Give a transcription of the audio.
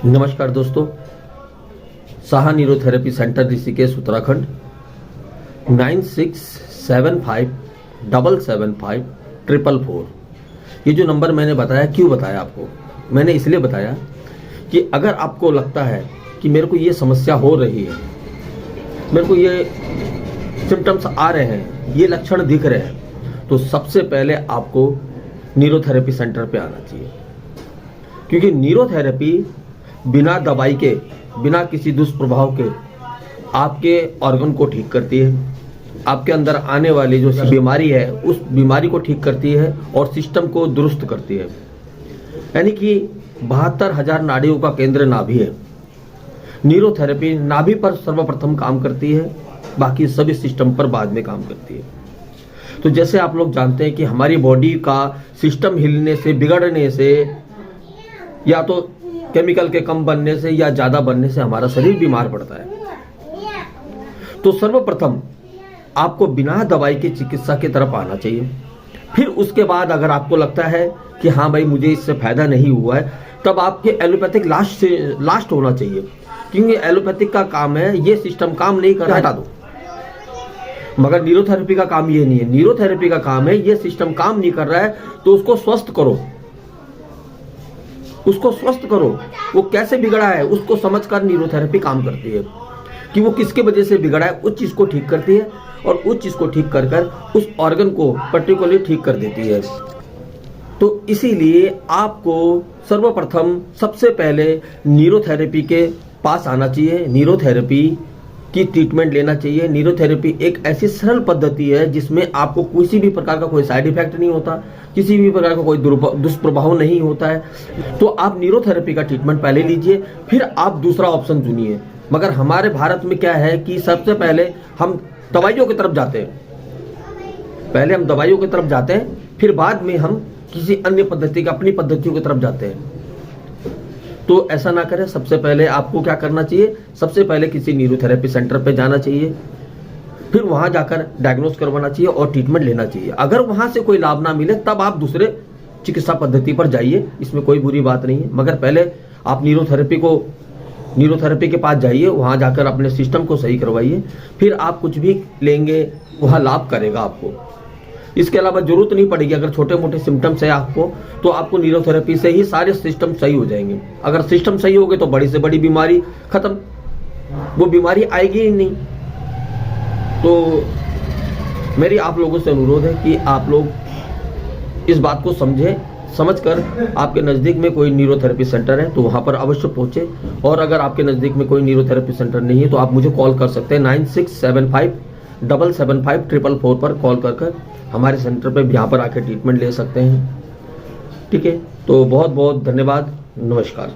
नमस्कार दोस्तों, Saha neurotherapy centre Rishikesh Uttarakhand 9675775444। ये जो नंबर मैंने बताया, क्यों बताया आपको? मैंने इसलिए बताया कि अगर आपको लगता है कि मेरे को ये समस्या हो रही है, मेरे को ये सिम्टम्स आ रहे हैं, ये लक्षण दिख रहे हैं, तो सबसे पहले आपको न्यूरोथेरेपी सेंटर पे आना चाहिए। क्योंकि न्यूरोथेरेपी बिना दवाई के, बिना किसी दुष्प्रभाव के आपके ऑर्गन को ठीक करती है, आपके अंदर आने वाली जो बीमारी है उस बीमारी को ठीक करती है और सिस्टम को दुरुस्त करती है। यानी कि 72,000 नाड़ियों का केंद्र नाभि है। न्यूरोथेरेपी नाभि पर सर्वप्रथम काम करती है, बाकी सभी सिस्टम पर बाद में काम करती है। तो जैसे आप लोग जानते हैं कि हमारी बॉडी का सिस्टम हिलने से, बिगड़ने से, या तो केमिकल के कम बनने से या ज्यादा बनने से हमारा शरीर बीमार पड़ता है। तो सर्वप्रथम आपको बिना दवाई की चिकित्सा की तरफ आना चाहिए। फिर उसके बाद अगर आपको लगता है कि हाँ भाई मुझे इससे फायदा नहीं हुआ है, तब आपके एलोपैथिक लास्ट होना चाहिए। क्योंकि एलोपैथिक का काम है ये सिस्टम काम नहीं कर रहा, हटा दो। मगर न्यूरोथेरेपी का काम ये नहीं है। न्यूरोथेरेपी का काम है ये सिस्टम काम नहीं कर रहा है तो उसको स्वस्थ करो, उसको स्वस्थ करो। वो कैसे बिगड़ा है उसको समझकर न्यूरोथेरेपी काम करती है कि वो किसके वजह से बिगड़ा है, उस चीज को ठीक करती है और उस चीज को ठीक कर उस ऑर्गन को पर्टिकुलरली ठीक कर देती है। तो इसीलिए आपको सर्वप्रथम सबसे पहले न्यूरोथेरेपी के पास आना चाहिए, न्यूरोथेरेपी की ट्रीटमेंट लेना चाहिए। न्यूरोथेरेपी एक ऐसी सरल पद्धति है जिसमें आपको किसी भी प्रकार का कोई साइड इफेक्ट नहीं होता, किसी भी प्रकार का कोई दुष्प्रभाव नहीं होता है। तो आप न्यूरोथेरेपी का ट्रीटमेंट पहले लीजिए, फिर आप दूसरा ऑप्शन चुनिए। मगर हमारे भारत में क्या है कि सबसे पहले हम दवाइयों की तरफ जाते हैं, पहले हम दवाइयों की तरफ जाते हैं, फिर बाद में हम किसी अन्य पद्धति की, अपनी पद्धतियों की तरफ जाते हैं। तो ऐसा ना करें। सबसे पहले आपको क्या करना चाहिए? सबसे पहले किसी न्यूरोथेरेपी सेंटर पे जाना चाहिए, फिर वहां जाकर डायग्नोस करवाना चाहिए और ट्रीटमेंट लेना चाहिए। अगर वहां से कोई लाभ ना मिले तब आप दूसरे चिकित्सा पद्धति पर जाइए, इसमें कोई बुरी बात नहीं है। मगर पहले आप न्यूरोथेरेपी के पास जाइए, वहां जाकर अपने सिस्टम को सही करवाइए, फिर आप कुछ भी लेंगे वह लाभ करेगा आपको। इसके अलावा जरूरत नहीं पड़ेगी। अगर छोटे मोटे सिम्टम्स है आपको, तो आपको न्यूरोथेरेपी से ही सारे सिस्टम सही हो जाएंगे। अगर सिस्टम सही हो गए तो बड़ी से बड़ी बीमारी खत्म, वो बीमारी आएगी ही नहीं। तो मेरी आप लोगों से अनुरोध है कि आप लोग इस बात को समझकर आपके नज़दीक में कोई न्यूरोथेरेपी सेंटर है तो वहां पर अवश्य पहुंचे। और अगर आपके नज़दीक में कोई न्यूरोथेरेपी सेंटर नहीं है तो आप मुझे कॉल कर सकते हैं 9675775444 पर कॉल कर हमारे सेंटर पे यहाँ पर आकर ट्रीटमेंट ले सकते हैं। ठीक है, तो बहुत बहुत धन्यवाद, नमस्कार।